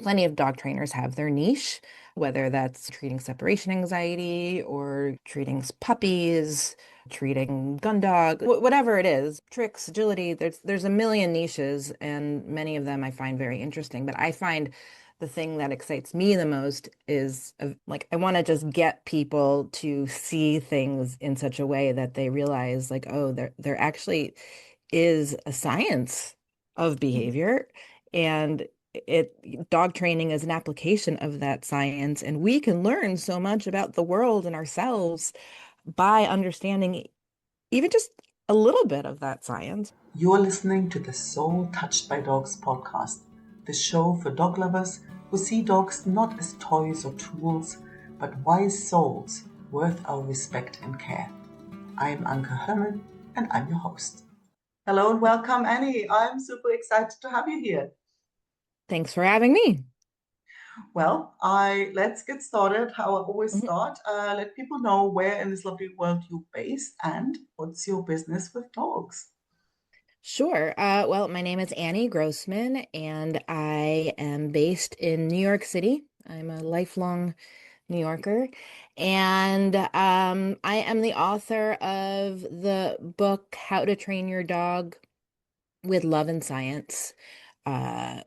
plenty of dog trainers have their niche, whether that's treating separation anxiety or treating puppies, treating gun dog, whatever it is, tricks, agility. There's a million niches, and many of them I find very interesting. But I find the thing that excites me the most is like I want to just get people to see things in such a way that they realize like, oh, there actually is a science of behavior, and dog training is an application of that science, and we can learn so much about the world and ourselves by understanding even just a little bit of that science. You're listening to the Soul Touched by Dogs podcast, the show for dog lovers who see dogs not as toys or tools, but wise souls worth our respect and care. I'm Anke Herman, and I'm your host. Hello and welcome, Annie. I'm super excited to have you here. Thanks for having me. Well, let's get started. How I always Mhm. start. Let people know where in this lovely world you're based and what's your business with dogs. Sure. Well, my name is Annie Grossman, and I am based in New York City. I'm a lifelong New Yorker, and I am the author of the book How to Train Your Dog with Love and Science,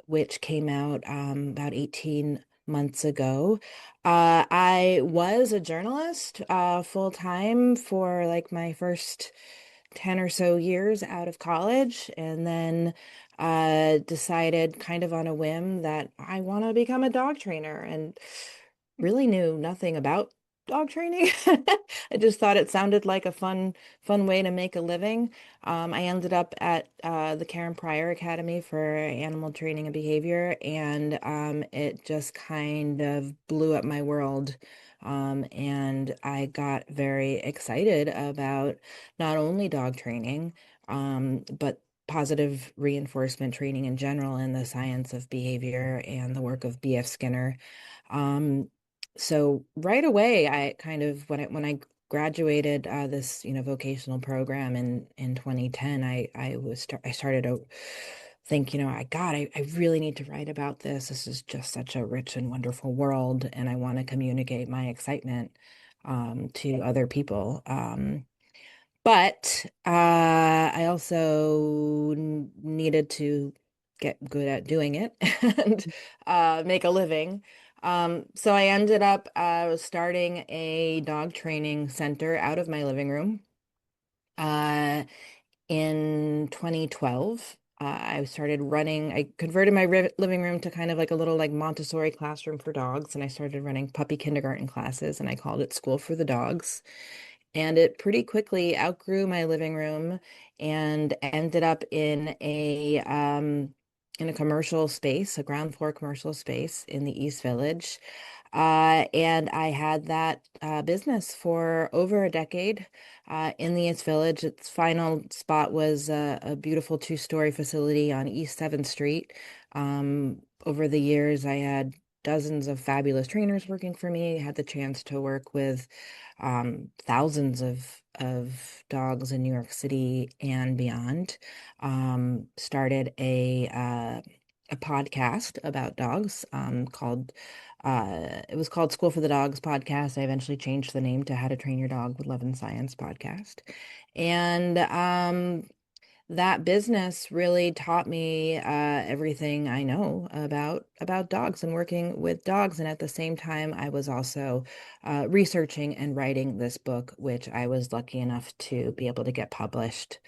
which came out about 18 months ago. I was a journalist full time for like my first 10 or so years out of college, and then decided kind of on a whim that I want to become a dog trainer, and really knew nothing about dog training. I just thought it sounded like a fun way to make a living. I ended up at the Karen Pryor Academy for Animal Training and Behavior, and it just kind of blew up my world. And I got very excited about not only dog training, but positive reinforcement training in general and the science of behavior and the work of B.F. Skinner. Um, so right away, I kind of when I graduated this vocational program in 2010, I started to think, I really need to write about this. This is just such a rich and wonderful world, and I want to communicate my excitement to other people. But I also needed to get good at doing it and make a living. So I ended up starting a dog training center out of my living room uh, in 2012. I converted my living room to kind of like a little like Montessori classroom for dogs, and I started running puppy kindergarten classes, and I called it School for the Dogs. And it pretty quickly outgrew my living room and ended up in a commercial space, a ground floor commercial space in the East Village. And I had that business for over a decade in the East Village. Its final spot was a beautiful two-story facility on East 7th Street. Over the years, I had dozens of fabulous trainers working for me. I had the chance to work with thousands of dogs in New York City and beyond. Started a podcast about dogs called it was called School for the Dogs podcast. I eventually changed the name to How to Train Your Dog with Love and Science podcast. And that business really taught me everything I know about dogs and working with dogs. And at the same time, I was also researching and writing this book, which I was lucky enough to be able to get published.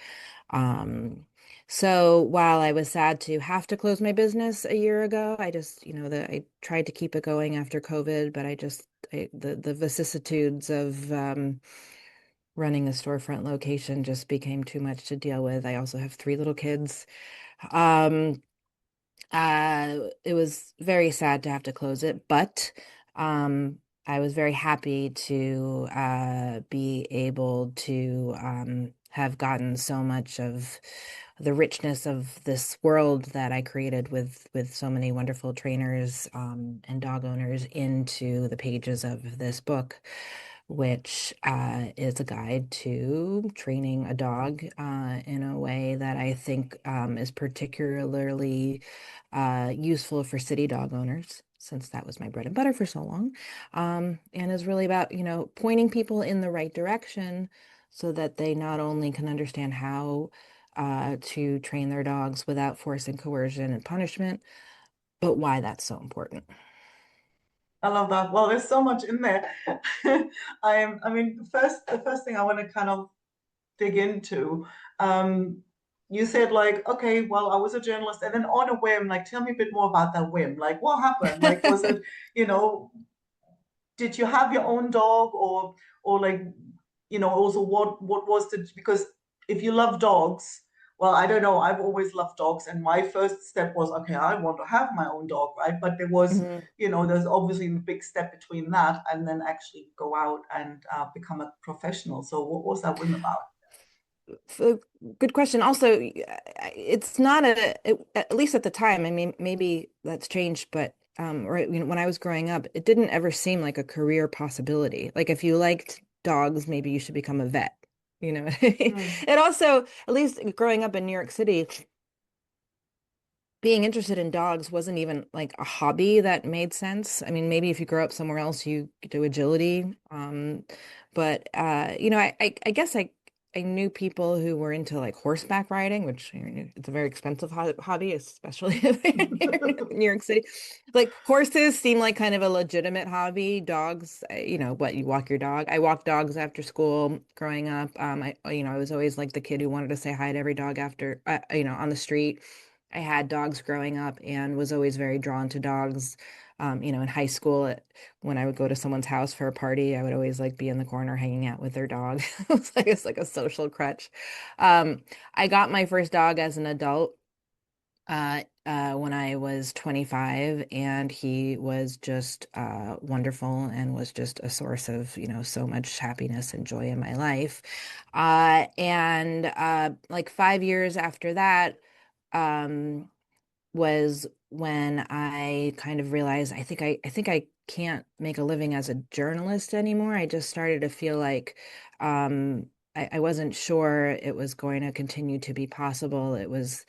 Um, so while I was sad to have to close my business a year ago, I just, I tried to keep it going after COVID, but the vicissitudes of running a storefront location just became too much to deal with. I also have three little kids. Um, it was very sad to have to close it, but I was very happy to be able to have gotten so much of the richness of this world that I created with so many wonderful trainers and dog owners into the pages of this book, which is a guide to training a dog in a way that I think is particularly useful for city dog owners, since that was my bread and butter for so long, and is really about, pointing people in the right direction so that they not only can understand how to train their dogs without force and coercion and punishment, but why that's so important. I love that. Well, there's so much in there. I mean, the first thing I want to kind of dig into, um, you said like, okay, well, I was a journalist, and then on a whim, like, tell me a bit more about that whim. Like, what happened? Like, was it, you know, did you have your own dog, or like, also what was the, because if you love dogs, well, I don't know, I've always loved dogs, and my first step was, okay, I want to have my own dog, right? But there was, Mhm. there's obviously a big step between that and then actually go out and become a professional. So what was that whim about? So, good question. Also, it's not at least at the time, I mean, maybe that's changed, but right, when I was growing up, it didn't ever seem like a career possibility. Like if you liked dogs, maybe you should become a vet. You know, Mm, it also, at least growing up in New York City, being interested in dogs wasn't even like a hobby that made sense. I mean, maybe if you grow up somewhere else, you do agility. But I guess I knew people who were into like horseback riding, which it's a very expensive hobby, especially here in New York City. Like horses seem like kind of a legitimate hobby. Dogs, what you walk your dog. I walked dogs after school growing up. I was always like the kid who wanted to say hi to every dog after, on the street. I had dogs growing up and was always very drawn to dogs. In high school, when I would go to someone's house for a party, I would always like be in the corner hanging out with their dog. It's like a social crutch. I got my first dog as an adult when I was 25, and he was just wonderful and was just a source of, so much happiness and joy in my life. And like 5 years after that, um, was when I kind of realized I think I can't make a living as a journalist anymore. I just started to feel like I wasn't sure it was going to continue to be possible. It was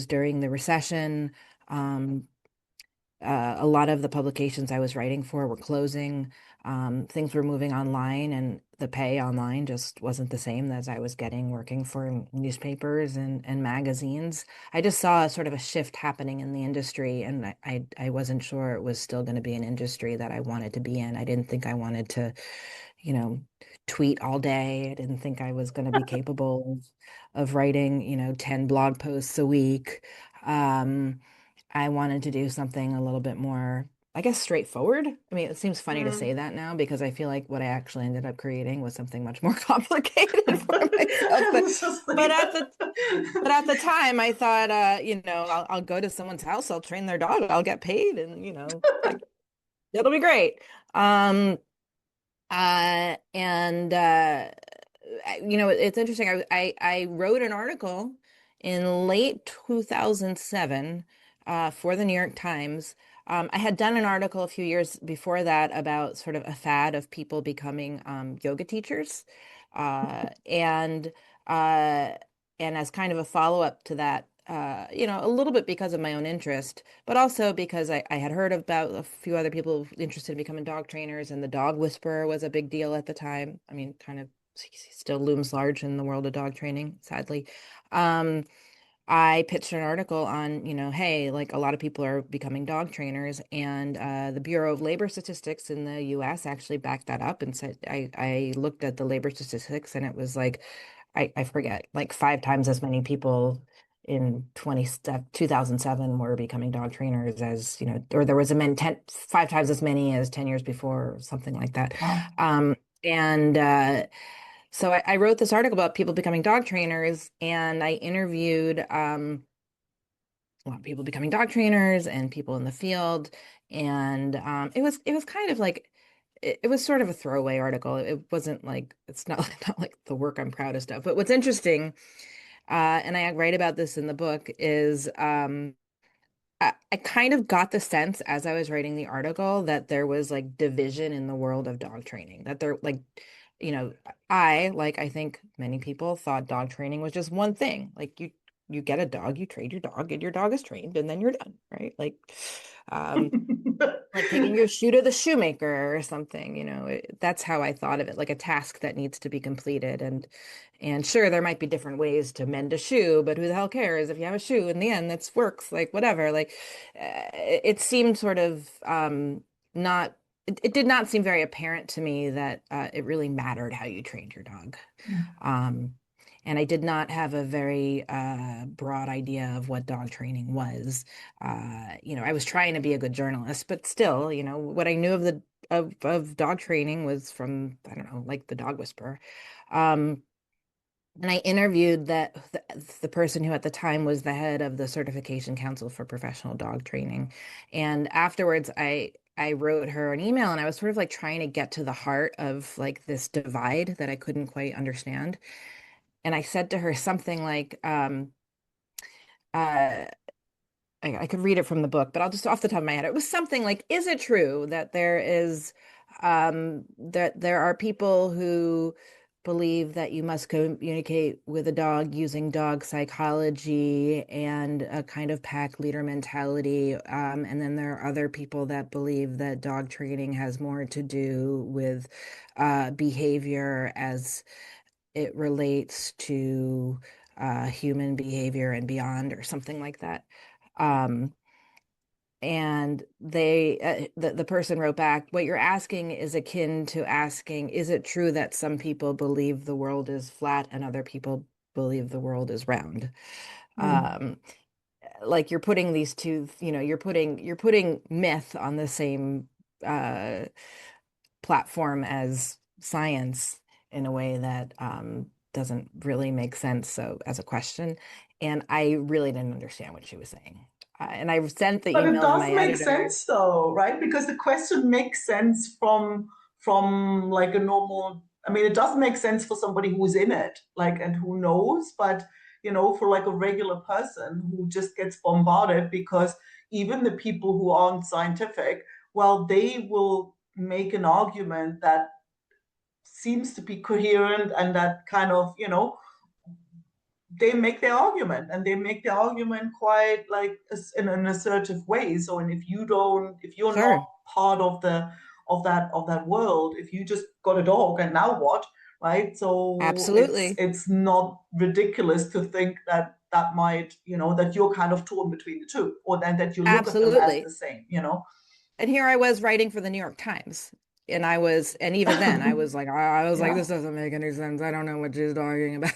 during the recession. Um, a lot of the publications I was writing for were closing. Things were moving online, and the pay online just wasn't the same as I was getting working for newspapers and magazines. I just saw sort of a shift happening in the industry, and I wasn't sure it was still going to be an industry that I wanted to be in. I didn't think I wanted to, you know, tweet all day. I didn't think I was going to be capable of writing, 10 blog posts a week. Um, I wanted to do something a little bit more, I guess, straightforward. I mean, it seems funny to say mm. that now because I feel like what I actually ended up creating was something much more complicated for myself. I But was just but like, at the but at the time, I thought, I'll go to someone's house, I'll train their dog, I'll get paid, and like it'll be great. Um, and it's interesting. I wrote an article in late 2007 for the New York Times. I had done an article a few years before that about sort of a fad of people becoming yoga teachers, and uh, and as kind of a follow-up to that, a little bit because of my own interest, but also because I had heard about a few other people interested in becoming dog trainers, and the dog whisperer was a big deal at the time. I mean, kind of still looms large in the world of dog training, sadly. Um, I pitched an article on, hey, like a lot of people are becoming dog trainers, and the Bureau of Labor Statistics in the US actually backed that up and said, I looked at the labor statistics, and it was like, I forget, like 5 times as many people in 2007 were becoming dog trainers as, or there was 5 times as many as 10 years before, or something like that. wow. And so I wrote this article about people becoming dog trainers, and I interviewed a lot of people becoming dog trainers and people in the field. And it was kind of like it was sort of a throwaway article. It wasn't like it's not not like the work I'm proudest of. But what's interesting, and I write about this in the book, is I kind of got the sense as I was writing the article that there was like division in the world of dog training, that there like, you know, like I think many people thought dog training was just one thing. Like you get a dog, you trade your dog, and your dog is trained, and then you're done, right? Um, like taking your shoe to the shoemaker or something, that's how I thought of it, like a task that needs to be completed. And sure, there might be different ways to mend a shoe, but who the hell cares if you have a shoe in the end that's works, like whatever. Like it seemed sort of not it did not seem very apparent to me that it really mattered how you trained your dog. Um, and I did not have a very broad idea of what dog training was. I was trying to be a good journalist, but still, what I knew of the of dog training was from, I don't know, like the Dog Whisperer. Um, and I interviewed the person who at the time was the head of the Certification Council for Professional Dog Training. And afterwards, I wrote her an email, and I was sort of like trying to get to the heart of like this divide that I couldn't quite understand. And I said to her something like, uh, I could read it from the book, but I'll just off the top of my head. It was something like, is it true that that there are people who believe that you must communicate with a dog using dog psychology and a kind of pack leader mentality, and then there are other people that believe that dog training has more to do with behavior as it relates to human behavior and beyond, or something like that. Um, and the person wrote back, what you're asking is akin to asking, is it true that some people believe the world is flat and other people believe the world is round? Mm. Um, like you're putting these two, you're putting myth on the same uh, platform as science in a way that doesn't really make sense. So as a question, and I really didn't understand what she was saying. And I sent the But it email to does my make editor. sense though, right? Because the question makes sense from like a normal, I mean, it does make sense for somebody who's in it, like, and who knows, but for like a regular person who just gets bombarded, because even the people who aren't scientific, well, they will make an argument that seems to be coherent and that kind of, they make their argument, and they make their argument quite like in an assertive way. So, and if you're not Sure, part of the of that world, if you just got a dog and now what, right? So it's absolutely. it's not ridiculous to think that that might, that you're kind of torn between the two, or that you look at them as the Absolutely. same. And here I was writing for the New York Times. And even then I was like, Yeah, this doesn't make any sense. I don't know what she's talking about.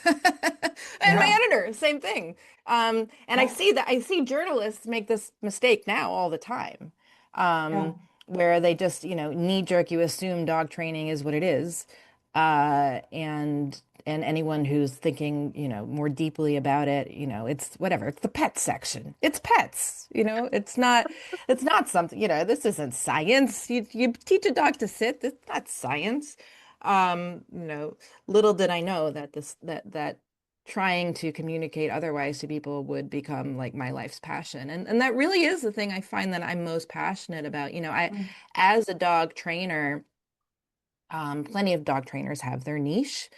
And yeah, my editor, same thing. And yeah, I see journalists make this mistake now all the time. yeah. Where they just, knee jerk, you assume dog training is what it is. And anyone who's thinking, more deeply about it, it's whatever. It's the pet section. It's pets, it's not something, this isn't science. You teach a dog to sit. That's not science. Um, you know, Little did I know that that trying to communicate otherwise to people would become like my life's passion. And that really is the thing I find that I'm most passionate about. Mm, As a dog trainer, plenty of dog trainers have their niche,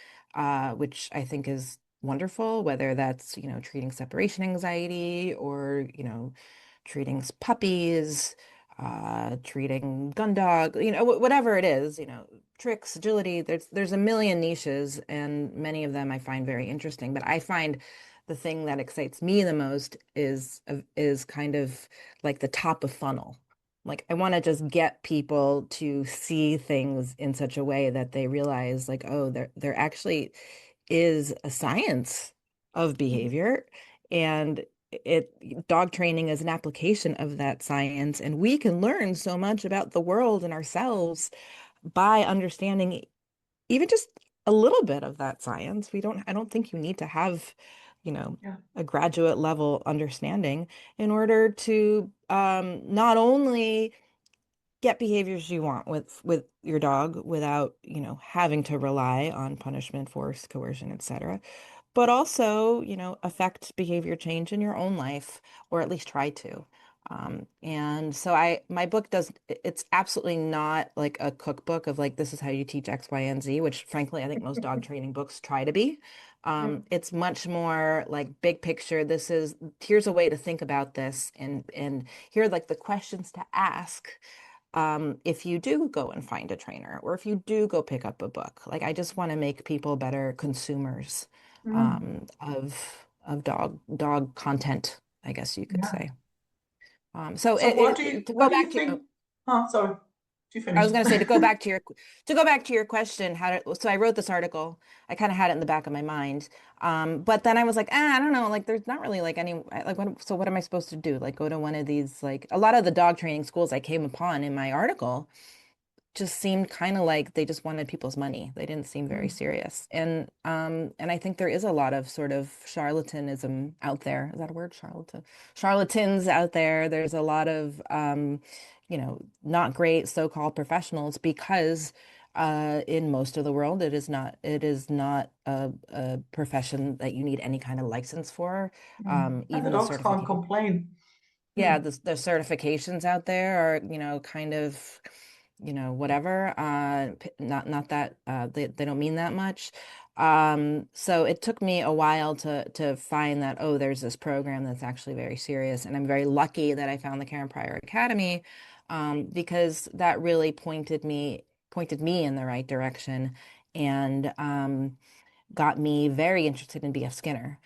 which I think is wonderful, whether that's, treating separation anxiety or, treating puppies, treating gun dog, whatever it is, tricks, agility. There's a million niches, and many of them I find very interesting. But I find the thing that excites me the most is kind of like the top of funnel. Like I want to just get people to see things in such a way that they realize like, oh, there actually is a science of mm, behavior, and dog training is an application of that science, and we can learn so much about the world and ourselves by understanding even just a little bit of that science. I don't think you need to have, yeah. a graduate level understanding in order to not only get behaviors you want with your dog without, having to rely on punishment, force, coercion, etc., but also, affect behavior change in your own life, or at least try to. And so my book it's absolutely not like a cookbook of like, this is how you teach X, Y, and Z, which frankly, I think most dog training books try to be. Mm, It's much more like big picture. Here's a way to think about this and here are like the questions to ask if you do go and find a trainer or if you do go pick up a book. Like I just want to make people better consumers mm, of dog content, I guess you could yeah. say. So To what go do you back to, think? Oh, sorry. Do you I finish? was going to say to go back to your question, so I wrote this article. I kind of had it in the back of my mind. But then I was like, I don't know, like there's not really like so what am I supposed to do? Like go to one of these, like a lot of the dog training schools I came upon in my article just seemed kind of like they just wanted people's money. They didn't seem very Mm, serious. And I think there is a lot of sort of charlatanism out there. Is that a word? Charlatans out there. There's a lot of not great so-called professionals because in most of the world it is not a profession that you need any kind of license for. mm. And the Even the dogs can't certificate complain. yeah, Mm, the certifications out there are, kind of, whatever. Not that they don't mean that much. So it took me a while to find that, oh, there's this program that's actually very serious. And I'm very lucky that I found the Karen Pryor Academy, because that really pointed me in the right direction and got me very interested in B.F. Skinner,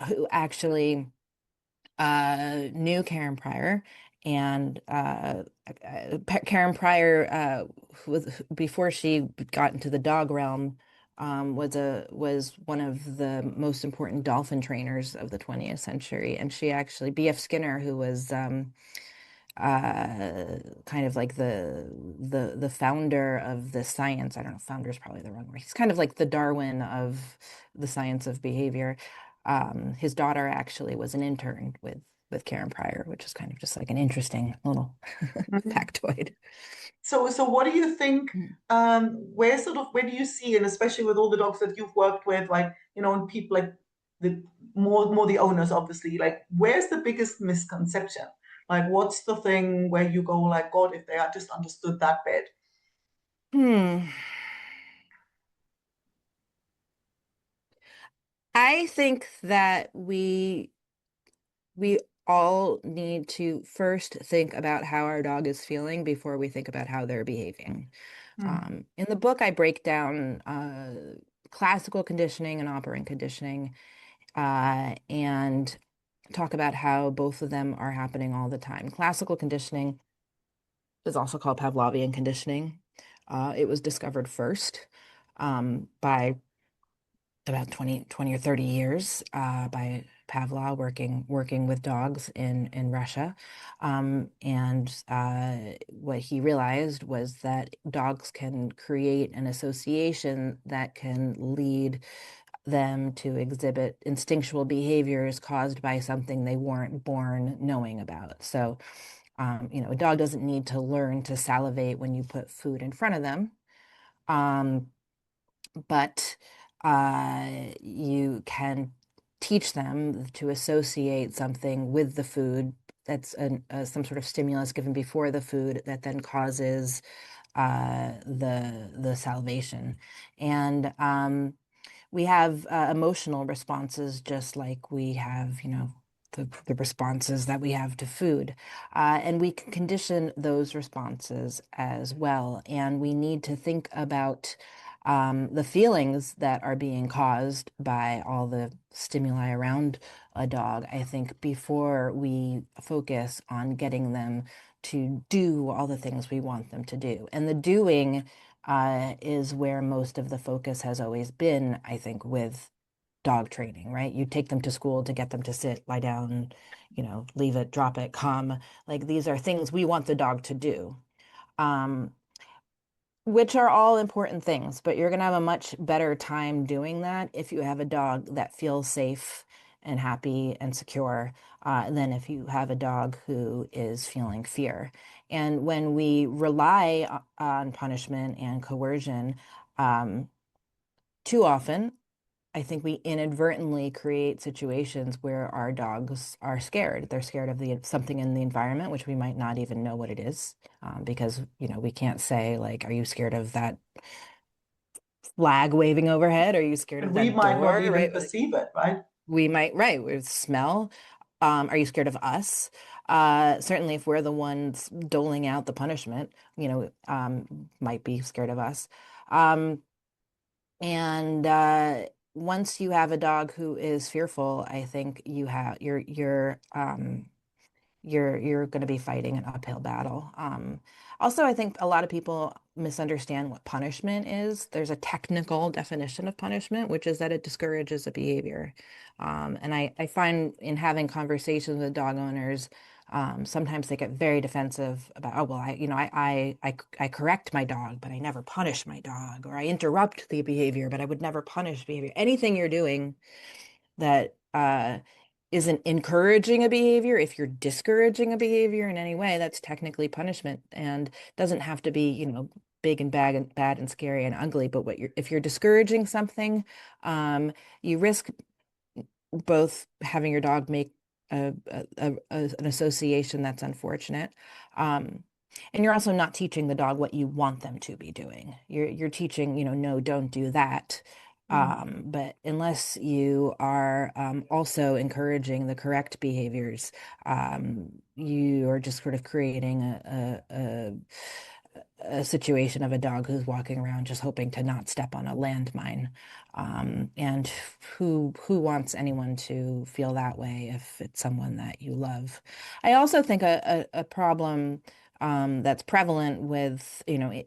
who actually knew Karen Pryor, and Karen Pryor, before she got into the dog realm, was one of the most important dolphin trainers of the 20th century, and she actually B.F. Skinner, who was kind of like the founder of the science. I don't know, founder is probably the wrong word. He's kind of like the Darwin of the science of behavior. His daughter actually was an intern with Karen Pryor, which is kind of just like an interesting little mm. factoid. So what do you think? Mm. Where do you see, and especially with all the dogs that you've worked with, like and people like the more the owners, obviously, like where's the biggest misconception? Like, what's the thing where you go like, God, if they had just understood that bit. Hmm. I think that we all need to first think about how our dog is feeling before we think about how they're behaving. Mm, In the book, I break down classical conditioning and operant conditioning, and talk about how both of them are happening all the time. Classical conditioning is also called Pavlovian conditioning. It was discovered first by about 20 or 30 years by Pavlov working with dogs in Russia. And what he realized was that dogs can create an association that can lead them to exhibit instinctual behaviors caused by something they weren't born knowing about. So, a dog doesn't need to learn to salivate when you put food in front of them. Um, but you can teach them to associate something with the food that's some sort of stimulus given before the food that then causes the salivation. And we have emotional responses just like we have, the responses that we have to food. And we can condition those responses as well. And we need to think about the feelings that are being caused by all the stimuli around a dog, I think, before we focus on getting them to do all the things we want them to do. And the doing is where most of the focus has always been, I think, with dog training, right? You take them to school to get them to sit, lie down, leave it, drop it, come. Like these are things we want the dog to do, um, which are all important things, but you're going to have a much better time doing that if you have a dog that feels safe and happy and secure, than if you have a dog who is feeling fear. And when we rely on punishment and coercion, too often, I think we inadvertently create situations where our dogs are scared. They're scared of the something in the environment, which we might not even know what it is, because we can't say like, "Are you scared of that flag waving overhead? Are you scared of And we that might not door?" even Right? Like, perceive it, right? we might, right? We smell. Are you scared of us? Certainly, if we're the ones doling out the punishment, might be scared of us. Um, And once you have a dog who is fearful, I think you're going to be fighting an uphill battle. Also, I think a lot of people misunderstand what punishment is. There's a technical definition of punishment, which is that it discourages a behavior. And I find in having conversations with dog owners, sometimes they get very defensive about, oh, well, I correct my dog, but I never punish my dog, or I interrupt the behavior, but I would never punish behavior. Anything you're doing that isn't encouraging a behavior, if you're discouraging a behavior in any way, that's technically punishment and doesn't have to be, big and bad and scary and ugly. But if you're discouraging something, you risk both having your dog make an association that's unfortunate. Um, and you're also not teaching the dog what you want them to be doing. You're teaching, no, don't do that. Mm. But unless you are also encouraging the correct behaviors, you are just sort of creating a situation of a dog who's walking around just hoping to not step on a landmine. And who wants anyone to feel that way if it's someone that you love? I also think a problem that's prevalent with,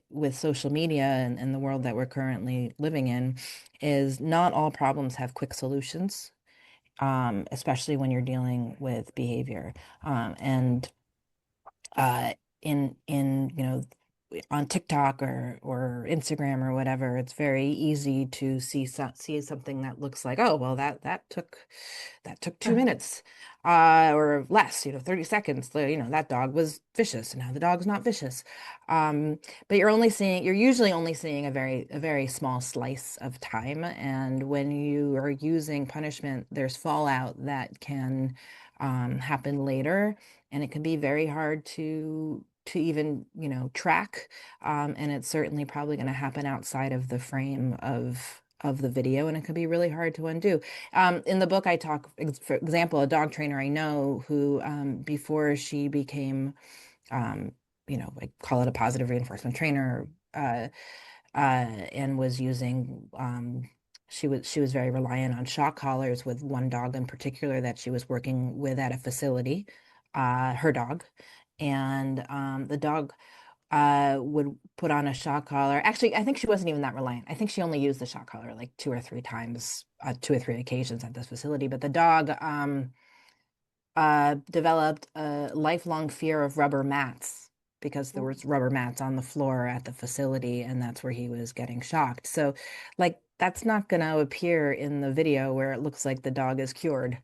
with social media and the world that we're currently living in is not all problems have quick solutions, especially when you're dealing with behavior. And uh, in on TikTok or Instagram or whatever, it's very easy to see something that looks like, oh, well, that took 2 minutes, or less, 30 seconds. That dog was vicious, and now the dog's not vicious. But you're usually only seeing a very small slice of time, and when you are using punishment, there's fallout that can happen later, and it can be very hard to even track, and it's certainly probably going to happen outside of the frame of the video, and it can be really hard to undo. In the book I talk, for example, a dog trainer I know who, before she became, um, I call it a positive reinforcement trainer, and was using, she was very reliant on shock collars with one dog in particular that she was working with at a facility, her dog. And the dog would put on a shock collar. Actually, I think she wasn't even that reliant. I think she only used the shock collar like 2 or 3 times, 2 or 3 occasions at this facility. But the dog developed a lifelong fear of rubber mats because there was rubber mats on the floor at the facility, and that's where he was getting shocked. So, like, that's not going to appear in the video where it looks like the dog is cured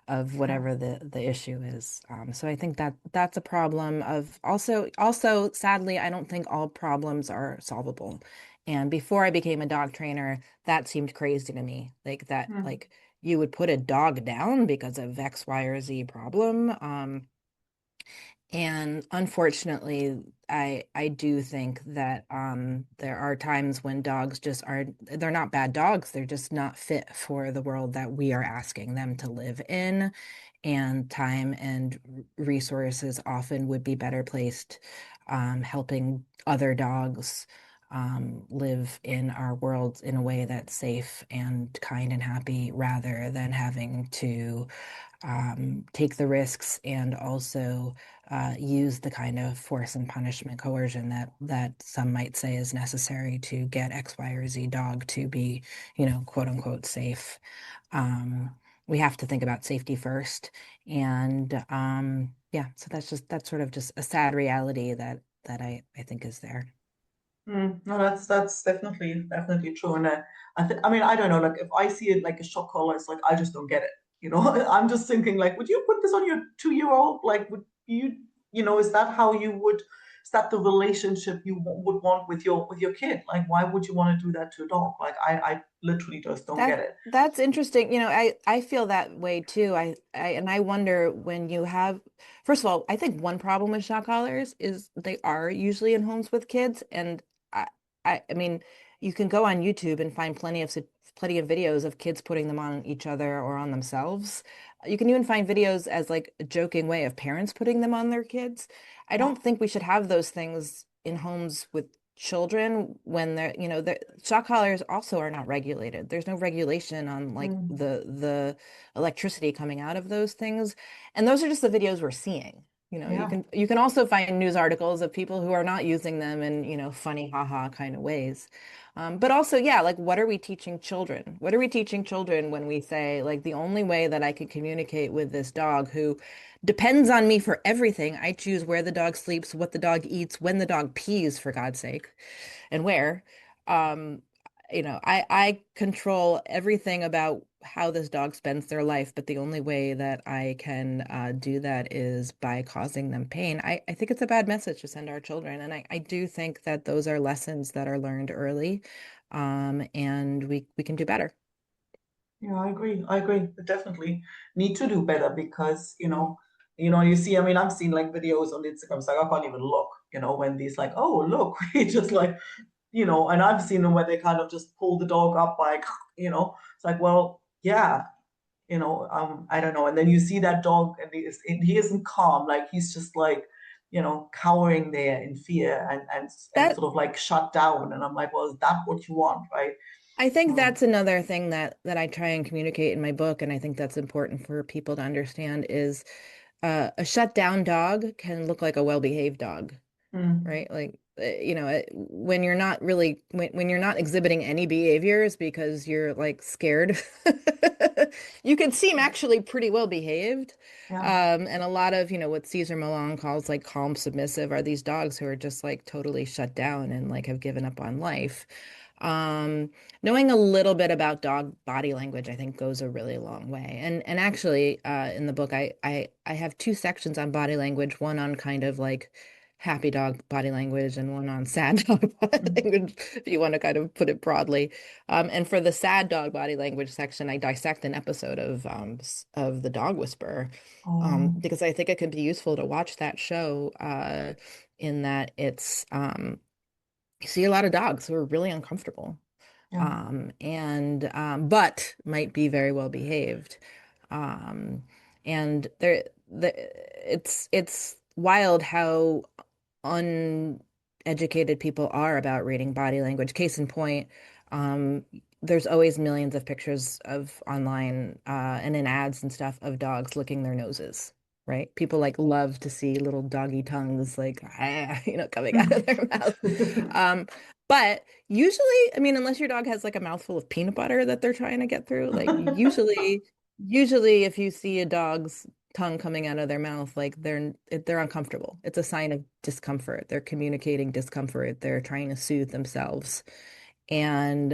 of Yeah. whatever the issue is. So I think that that's a problem of also sadly, I don't think all problems are solvable. And before I became a dog trainer, that seemed crazy to me. Like that, Mm. like you would put a dog down because of X, Y, or Z problem. And unfortunately, I do think that there are times when dogs just they're not bad dogs. They're just not fit for the world that we are asking them to live in. And time and resources often would be better placed helping other dogs live in our world in a way that's safe and kind and happy rather than having to take the risks and also use the kind of force and punishment coercion that some might say is necessary to get X, Y, or Z dog to be, quote unquote safe. We have to think about safety first. And yeah, so that's sort of just a sad reality that I think is there. Mm. No, that's definitely true. And I mean, I don't know. Like, if I see it like a shock collar, it's like I just don't get it. I'm just thinking like, would you put this on your 2-year-old? Like, would you, is that how you would is that the relationship you would want with your kid? Like, why would you want to do that to a dog? Like, I literally just don't get it. That's interesting. I feel that way too. I wonder when you have, first of all, I think one problem with shock collars is they are usually in homes with kids, and I I mean, you can go on YouTube and find plenty of videos of kids putting them on each other or on themselves. You can even find videos as like a joking way of parents putting them on their kids. I Yeah. don't think we should have those things in homes with children when the shock collars also are not regulated. There's no regulation on like Mm. the electricity coming out of those things. And those are just the videos we're seeing. Yeah. You can also find news articles of people who are not using them in, funny haha kind of ways. But also, yeah, like what are we teaching children? What are we teaching children when we say like the only way that I can communicate with this dog who depends on me for everything. I choose where the dog sleeps, what the dog eats, when the dog pees, for God's sake, and where. Um, I control everything about how this dog spends their life, but the only way that I can do that is by causing them pain. I think it's a bad message to send our children, and I do think that those are lessons that are learned early, and we can do better. Yeah, I agree. I agree. We definitely need to do better because, you see, I mean, I've seen like videos on Instagram, it's like I can't even look, when these like, oh, look, we just like, and I've seen them where they kind of just pull the dog up like, it's like, well, yeah, I don't know. And then you see that dog and he isn't calm, like he's just like, cowering there in fear and That sort of like shut down. And I'm like, well, is that what you want, right? I think Um, that's another thing that I try and communicate in my book, and I think that's important for people to understand is a shut down dog can look like a well-behaved dog, mm, right? Like when you're not really when you're not exhibiting any behaviors because you're like scared, you can seem actually pretty well behaved. yeah. And a lot of, what Cesar Millan calls like calm submissive are these dogs who are just like totally shut down and like have given up on life. Um, Knowing a little bit about dog body language, I think, goes a really long way. And actually, in the book, I have two sections on body language, one on kind of like happy dog body language and one on sad dog body Mm. language, if you want to kind of put it broadly. And for the sad dog body language section, I dissect an episode of The Dog Whisperer, Oh, because I think it could be useful to watch that show, in that you see a lot of dogs who are really uncomfortable, yeah, and but might be very well behaved. Um, and it's wild how uneducated people are about reading body language. Case in point, um, there's always millions of pictures of online and in ads and stuff of dogs licking their noses, right? People like love to see little doggy tongues like coming out of their mouth. Um, but usually, I mean, unless your dog has like a mouthful of peanut butter that they're trying to get through, like usually if you see a dog's tongue coming out of their mouth, like they're uncomfortable. It's a sign of discomfort. They're communicating discomfort. They're trying to soothe themselves. And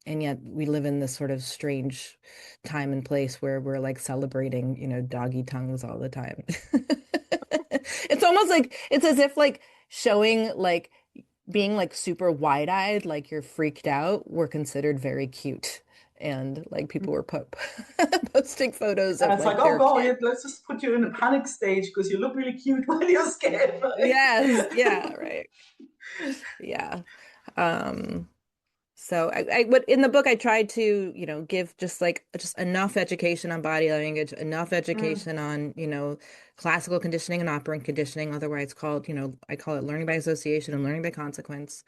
yet we live in this sort of strange time and place where we're like celebrating, doggy tongues all the time. It's almost like it's as if like showing like being like super wide-eyed, like you're freaked out, were considered very cute. And like people were posting photos And of it's like, like oh their God, kid. yeah, let's just put you in a panic stage because you look really cute when you're scared, right? Yes, yeah, right. Yeah. Um, So what in the book I tried to, give just enough education on body language, enough Mm. education on, classical conditioning and operant conditioning, otherwise called, I call it learning by association and learning by consequence.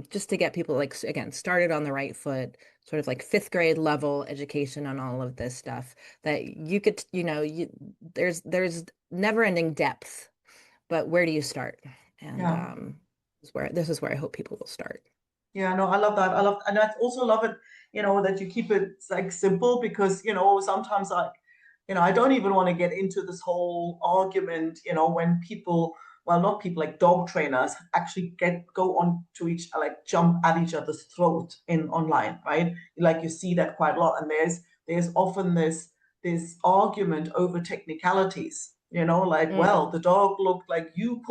Just to get people like again started on the right foot, sort of like fifth grade level education on all of this stuff that you could, there's never ending depth, but where do you start? And Yeah. this is where I hope people will start. Yeah, no, I love that. And I also love it, that you keep it like simple because, sometimes I don't even want to get into this whole argument, when people, well, not people like dog trainers actually go on to like jump at each other's throat in online, right? Like you see that quite a lot. And there's often this argument over technicalities. Like, Mm. well, the dog looked like you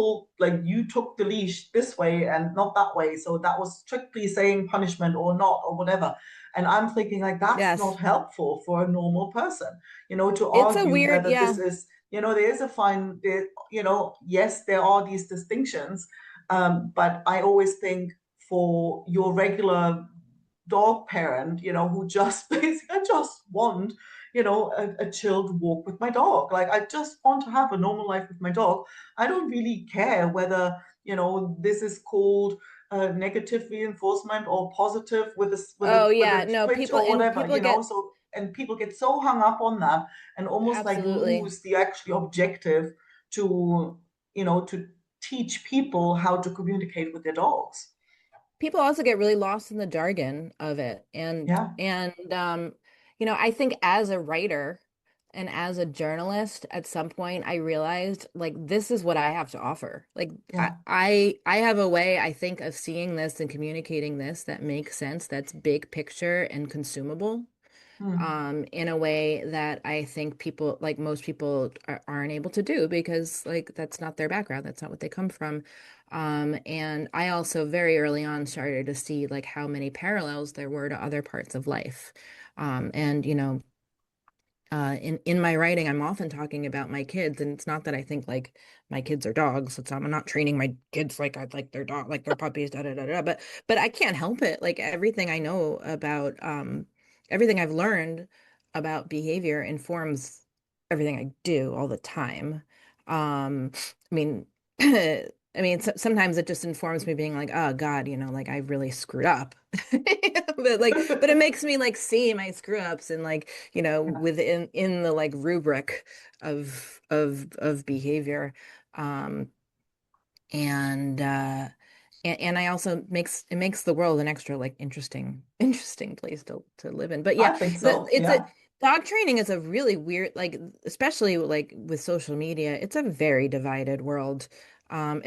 took the leash this way and not that way. So that was strictly saying punishment or not or whatever. And I'm thinking like that's not Yes. helpful for a normal person, to It's a argue weird, whether this yeah. is, there is a fine, yes, there are these distinctions. But I always think for your regular dog parent, who just basically, I just want, a chilled walk with my dog. Like, I just want to have a normal life with my dog. I don't really care whether, this is called negative reinforcement or positive with Oh a yeah, no, twitch people or and whatever, people get so, and people get so hung up on that and almost like absolutely. lose the actually objective to, to teach people how to communicate with their dogs. People also get really lost in the jargon of it. Yeah, I think as a writer and as a journalist, at some point I realized like this is what I have to offer. Like yeah. I have a way, I think, of seeing this and communicating this that makes sense, that's big picture and consumable. Hmm. In a way that I think people, like most people, aren't able to do because, like, that's not their background. That's not what they come from. And I also very early on started to see like how many parallels there were to other parts of life. And in my writing, I'm often talking about my kids, and it's not that I think like my kids are dogs. I'm not training my kids like I'd like their dog, like their puppies, da da da da. But I can't help it. Like everything I know about everything I've learned about behavior informs everything I do all the time. I mean, sometimes it just informs me being like, oh God, like I really screwed up. But it makes me like see my screw ups and like Yeah. within in the like rubric of behavior. Um, and and I also makes the world an extra like interesting place to live in. But I yeah, think so. it's a Yeah. dog training is a really weird, like, especially like with social media, it's a very divided world. I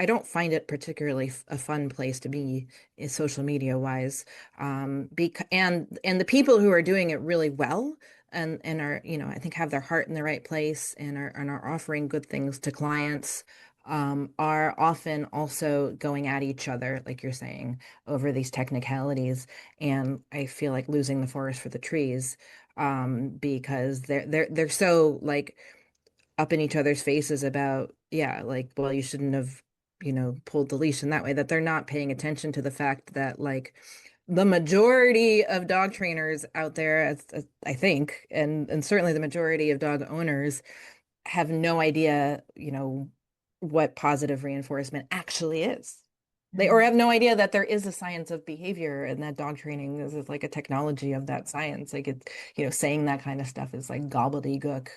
don't find it particularly a fun place to be social media wise. And the people who are doing it really well and are, I think have their heart in the right place and are offering good things to clients, are often also going at each other, like you're saying, over these technicalities. And I feel like losing the forest for the trees, because they're so like up in each other's faces about, yeah, like, well, you shouldn't have, pulled the leash in that way, that they're not paying attention to the fact that like the majority of dog trainers out there, as I think, and certainly the majority of dog owners have no idea, what positive reinforcement actually is. They or have no idea that there is a science of behavior and that dog training is like a technology of that science. Like it, saying that kind of stuff is like gobbledygook.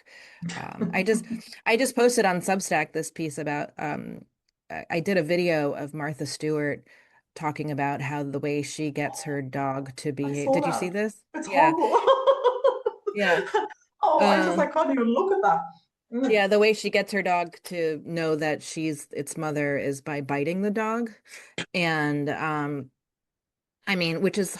I just posted on Substack this piece about I did a video of Martha Stewart talking about how the way she gets her dog to I behave. saw Did you see that. this? It's Yeah. horrible. Yeah. Oh, I Um, can't even look at that. Mm. Yeah, the way she gets her dog to know that she's its mother is by biting the dog. And which is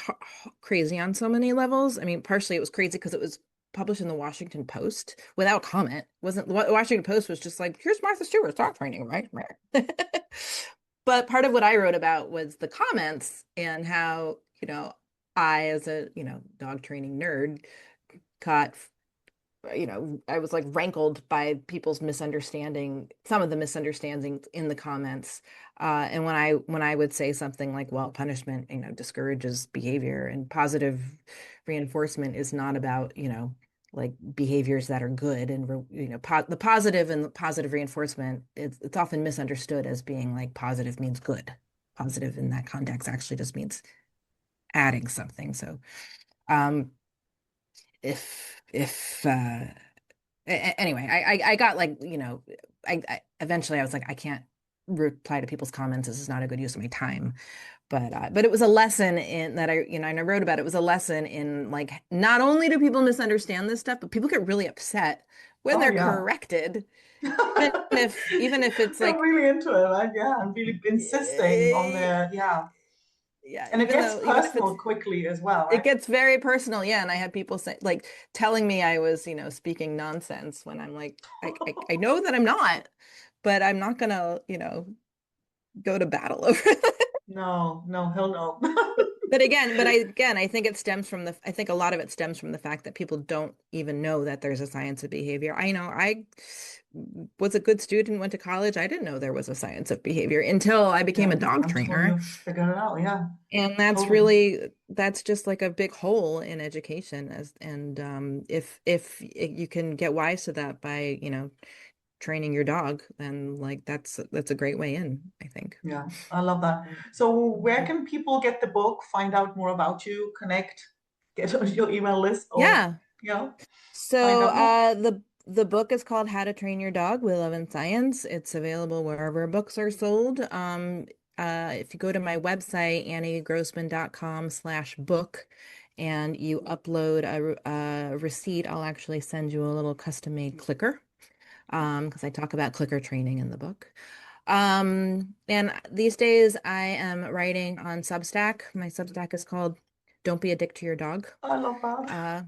crazy on so many levels. Partially it was crazy because it was published in the Washington Post without comment. Wasn't the Washington Post was just like, here's Martha Stewart's dog training, right? But part of what I wrote about was the comments and how, I, as a, dog training nerd, got I was like rankled by people's misunderstanding, some of the misunderstandings in the comments. And when I would say something like, well, punishment, discourages behavior, and positive reinforcement is not about, like behaviors that are good, and the positive and the positive reinforcement, it's often misunderstood as being like positive means good. Positive in that context actually just means adding something. So if anyway, I got like, I eventually I was like, I can't reply to people's comments. This is not a good use of my time. But it was a lesson in that and I wrote about it. It was a lesson in like not only do people misunderstand this stuff, but people get really upset when Oh they're yeah. corrected, even if it's They're like really into it, right? Yeah, and really insisting on eh, their, yeah. Yeah, And it gets even if it's personal quickly as well, it right? gets very personal. Yeah, and I had people say like telling me I was, speaking nonsense when I'm like, I know that I'm not, but I'm not gonna, go to battle over it. No, no, hell no. But I think it stems from I think a lot of it stems from the fact that people don't even know that there's a science of behavior. I know I was a good student, went to college. I didn't know there was a science of behavior until I became a Yeah, dog until trainer. you figure it out. Yeah, And totally. that's just like a big hole in education and if you can get wise to that by, training your dog, then like that's a great way in, I think. Yeah, I love that. So, where can people get the book, find out more about you, connect, get on your email list, or, Yeah. you know, find So out more? the book is called How to Train Your Dog with Love and Science. It's available wherever books are sold. If you go to my website, anniegrossman.com/book, and you upload a receipt, I'll actually send you a little custom-made clicker. Because I talk about clicker training in the book. And these days I am writing on Substack. My Substack is called Don't Be a Dick to Your Dog. I love Uh,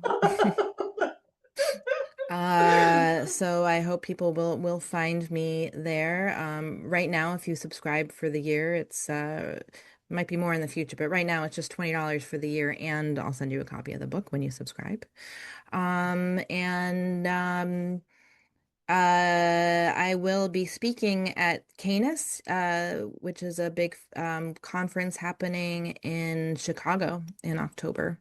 that. so I hope people will find me there. Right now, if you subscribe for the year, it's might be more in the future, but right now it's just $20 for the year, and I'll send you a copy of the book when you subscribe. And I will be speaking at Canis, which is a big conference happening in Chicago in October.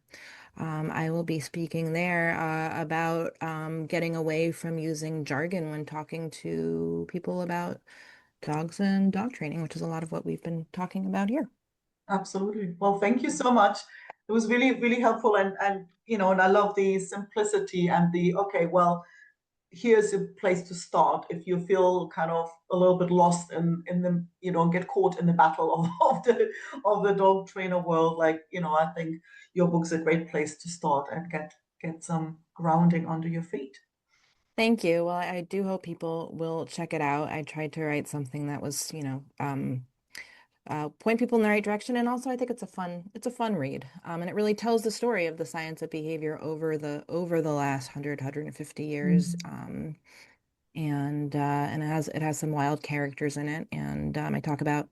I will be speaking there about getting away from using jargon when talking to people about dogs and dog training, which is a lot of what we've been talking about here. Absolutely. Well, thank you so much. It was really, really helpful, and I love the simplicity and the okay, well, here's a place to start if you feel kind of a little bit lost in the get caught in the battle of the dog trainer world. Like, I think your book's a great place to start and get some grounding under your feet. Thank you. Well, I do hope people will check it out. I tried to write something that was, point people in the right direction. And also, I think it's a fun read. And it really tells the story of the science of behavior over the last 150 years. Mm. And it has some wild characters in it. And I talk about,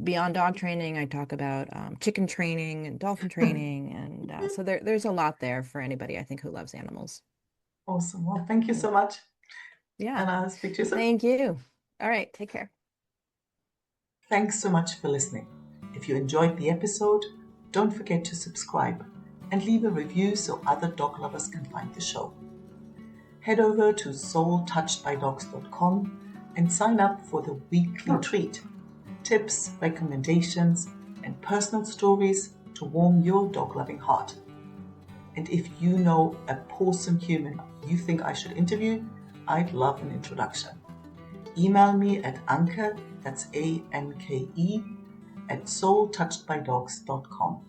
beyond dog training, I talk about chicken training and dolphin training. And so there's a lot there for anybody, I think, who loves animals. Awesome. Well, thank you so much, Yeah. and I'll speak to you soon. Thank you. All right. Take care. Thanks so much for listening. If you enjoyed the episode, don't forget to subscribe and leave a review so other dog lovers can find the show. Head over to soultouchedbydogs.com and sign up for the weekly treat. Tips, recommendations, and personal stories to warm your dog-loving heart. And if you know a awesome human you think I should interview, I'd love an introduction. Email me at Anke, that's ANKE, at soultouchedbydogs.com.